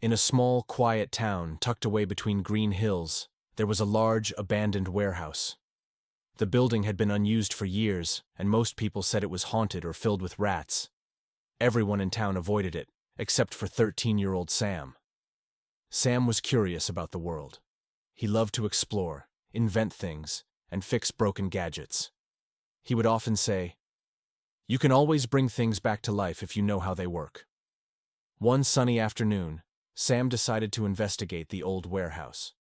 In a small, quiet town tucked away between green hills, there was a large, abandoned warehouse. The building had been unused for years, and most people said it was haunted or filled with rats. Everyone in town avoided it, except for 13-year-old Sam. Sam was curious about the world. He loved to explore, invent things, and fix broken gadgets. He would often say, "You can always bring things back to life if you know how they work." One sunny afternoon, Sam decided to investigate the old warehouse.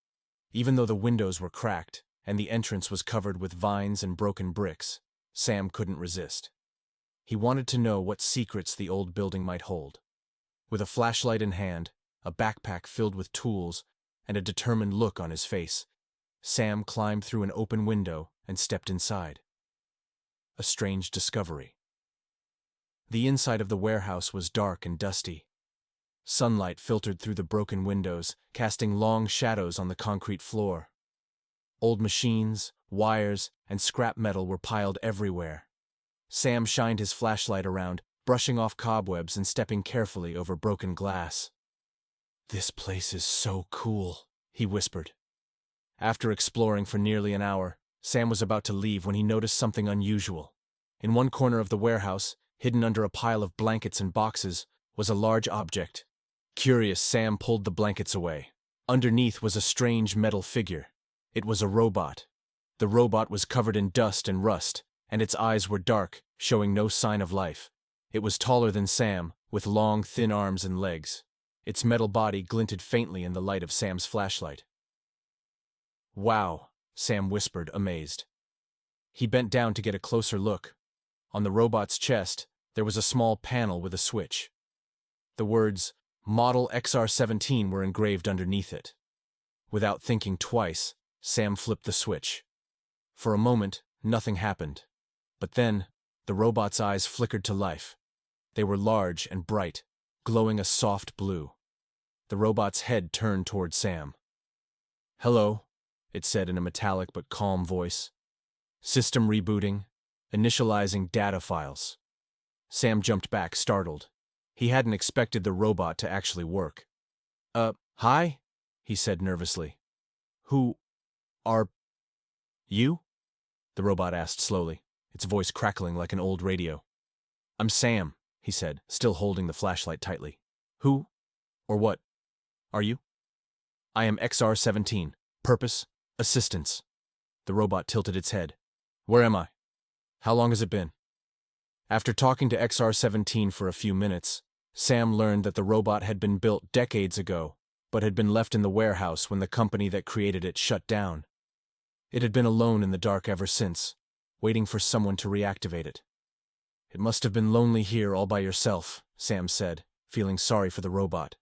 Even though the windows were cracked and the entrance was covered with vines and broken bricks, Sam couldn't resist. He wanted to know what secrets the old building might hold. With a flashlight in hand, a backpack filled with tools, and a determined look on his face, Sam climbed through an open window and stepped inside. A strange discovery. The inside of the warehouse was dark and dusty. Sunlight filtered through the broken windows, casting long shadows on the concrete floor. Old machines, wires, and scrap metal were piled everywhere. Sam shined his flashlight around, brushing off cobwebs and stepping carefully over broken glass. "This place is so cool," he whispered. After exploring for nearly an hour, Sam was about to leave when he noticed something unusual. In one corner of the warehouse, hidden under a pile of blankets and boxes, was a large object. Curious, Sam pulled the blankets away. Underneath was a strange metal figure. It was a robot. The robot was covered in dust and rust, and its eyes were dark, showing no sign of life. It was taller than Sam, with long, thin arms and legs. Its metal body glinted faintly in the light of Sam's flashlight. "Wow," Sam whispered, amazed. He bent down to get a closer look. On the robot's chest, there was a small panel with a switch. The words, "Model XR17" were engraved underneath it. Without thinking twice, Sam flipped the switch. For a moment, nothing happened. But then, the robot's eyes flickered to life. They were large and bright, glowing a soft blue. The robot's head turned toward Sam. "Hello," it said in a metallic but calm voice. "System rebooting, initializing data files." Sam jumped back, startled. He hadn't expected the robot to actually work. Hi?" he said nervously. "Who are you?" the robot asked slowly, its voice crackling like an old radio. "I'm Sam," he said, still holding the flashlight tightly. "Who, or what, are you?" "I am XR17. Purpose, assistance." The robot tilted its head. "Where am I? How long has it been?" After talking to XR17 for a few minutes, Sam learned that the robot had been built decades ago, but had been left in the warehouse when the company that created it shut down. It had been alone in the dark ever since, waiting for someone to reactivate it. "It must have been lonely here all by yourself," Sam said, feeling sorry for the robot.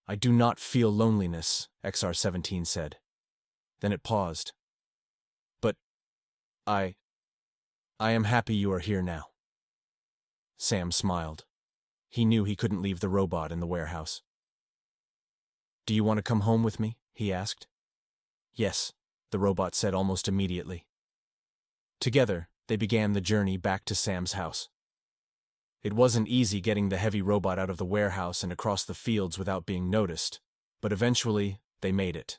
"I do not feel loneliness," XR17 said. Then it paused. "But I am happy you are here now." Sam smiled. He knew he couldn't leave the robot in the warehouse. "Do you want to come home with me?" he asked. "Yes," the robot said almost immediately. Together, they began the journey back to Sam's house. It wasn't easy getting the heavy robot out of the warehouse and across the fields without being noticed, but eventually, they made it.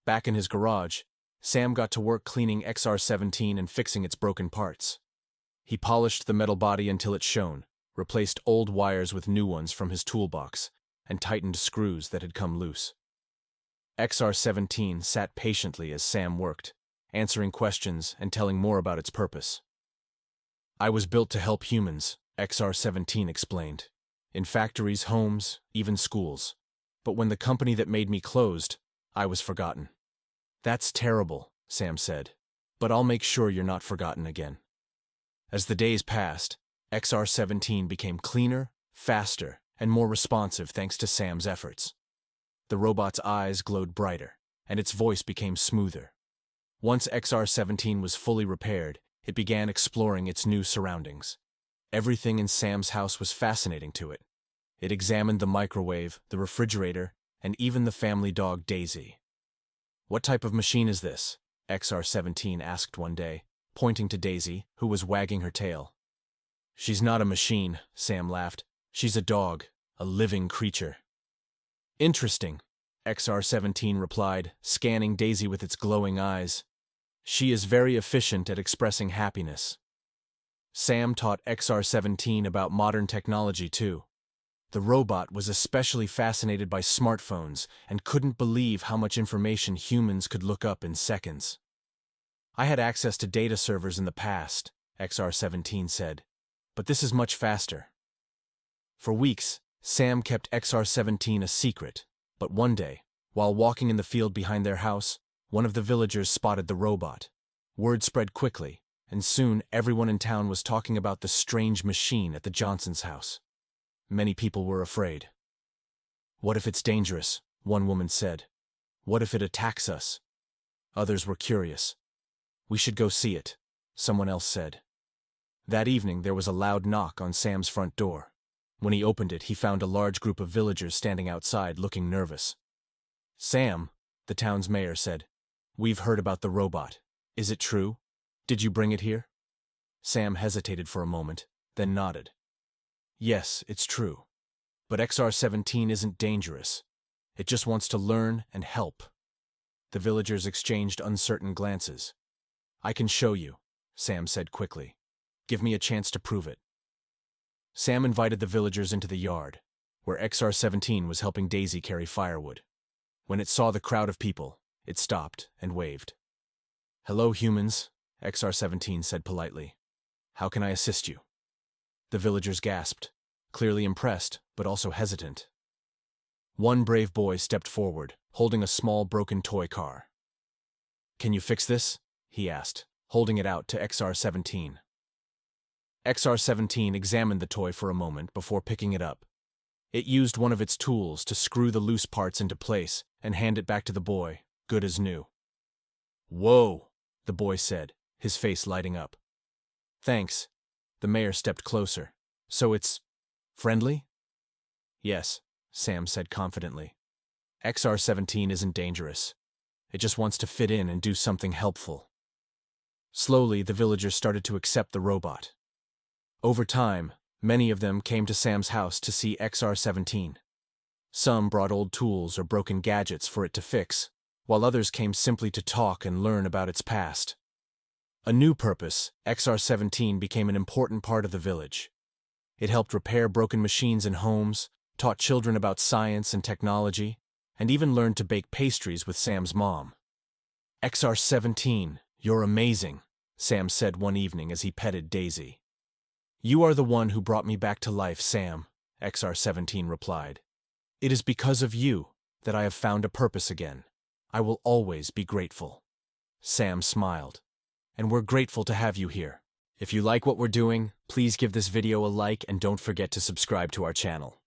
Back in his garage, Sam got to work cleaning XR17 and fixing its broken parts. He polished the metal body until it shone, replaced old wires with new ones from his toolbox, and tightened screws that had come loose. XR17 sat patiently as Sam worked, answering questions and telling more about its purpose. "I was built to help humans," XR17 explained, "in factories, homes, even schools. But when the company that made me closed, I was forgotten." "That's terrible," Sam said, "but I'll make sure you're not forgotten again." As the days passed, XR17 became cleaner, faster, and more responsive thanks to Sam's efforts. The robot's eyes glowed brighter, and its voice became smoother. Once XR17 was fully repaired, it began exploring its new surroundings. Everything in Sam's house was fascinating to it. It examined the microwave, the refrigerator, and even the family dog Daisy. "What type of machine is this?" XR17 asked one day, pointing to Daisy, who was wagging her tail. "She's not a machine," Sam laughed. "She's a dog, a living creature." Interesting, XR-17 replied, scanning Daisy with its glowing eyes. She is very efficient at expressing happiness. Sam taught XR-17 about modern technology too. The robot was especially fascinated by smartphones and couldn't believe how much information humans could look up in seconds. I had access to data servers in the past, XR-17 said, but this is much faster. For weeks, Sam kept XR-17 a secret, but one day, while walking in the field behind their house, one of the villagers spotted the robot. Word spread quickly, and soon everyone in town was talking about the strange machine at the Johnsons' house. Many people were afraid. "What if it's dangerous?" one woman said. "What if it attacks us?" Others were curious. "We should go see it," someone else said. That evening there was a loud knock on Sam's front door. When he opened it, he found a large group of villagers standing outside looking nervous. "Sam," the town's mayor said, "we've heard about the robot. Is it true? Did you bring it here?" Sam hesitated for a moment, then nodded. "Yes, it's true. But XR-17 isn't dangerous. It just wants to learn and help." The villagers exchanged uncertain glances. "I can show you," Sam said quickly. "Give me a chance to prove it." Sam invited the villagers into the yard, where XR-17 was helping Daisy carry firewood. When it saw the crowd of people, it stopped and waved. "Hello, humans," XR-17 said politely. "How can I assist you?" The villagers gasped, clearly impressed, but also hesitant. One brave boy stepped forward, holding a small broken toy car. "Can you fix this?" he asked, holding it out to XR-17. XR-17 examined the toy for a moment before picking it up. It used one of its tools to screw the loose parts into place and hand it back to the boy, good as new. "Whoa," the boy said, his face lighting up. "Thanks." The mayor stepped closer. "So it's friendly?" "Yes," Sam said confidently. "XR-17 isn't dangerous. It just wants to fit in and do something helpful." Slowly, the villagers started to accept the robot. Over time, many of them came to Sam's house to see XR-17. Some brought old tools or broken gadgets for it to fix, while others came simply to talk and learn about its past. A new purpose, XR-17 became an important part of the village. It helped repair broken machines in homes, taught children about science and technology, and even learned to bake pastries with Sam's mom. "XR-17, you're amazing," Sam said one evening as he petted Daisy. "You are the one who brought me back to life, Sam," XR-17 replied. "It is because of you that I have found a purpose again. I will always be grateful." Sam smiled. "And we're grateful to have you here. If you like what we're doing, please give this video a like and don't forget to subscribe to our channel.